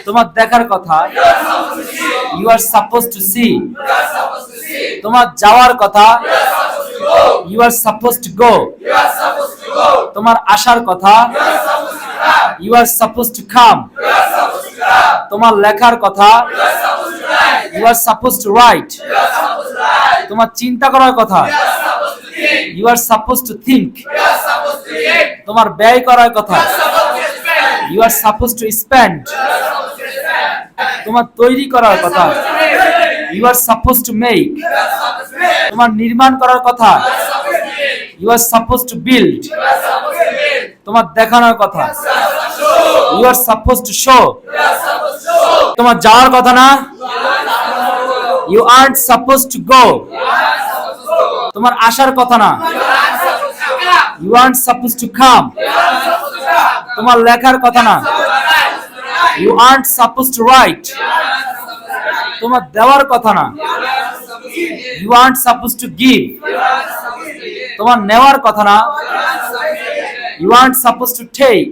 তোমার দেখার কথা, you are suppose to see. তোমার যাওয়ার কথা, you are suppose to go. তোমার আসার কথা, you are suppose to come. তোমার লেখার কথা, you are suppose to write. তোমার চিন্তা করার কথা, you are suppose to think. তোমার ব্যয় করার কথা, you are suppose to spend. তোমার তৈরি করার কথা, you are suppose to make. তোমার নির্মাণ করার কথা, you are suppose to build. তোমার দেখানোর কথা, you are suppose to show. তোমার যাওয়ার কথা না, you aren't suppose to go. তোমার আসার কথা না, you aren't suppose to come. তোমার লেখার কথা না, you aren't suppose to write. তোমার দেওয়ার কথা না, you aren't suppose to give. তোমার নেওয়ার কথা না, you aren't suppose to take.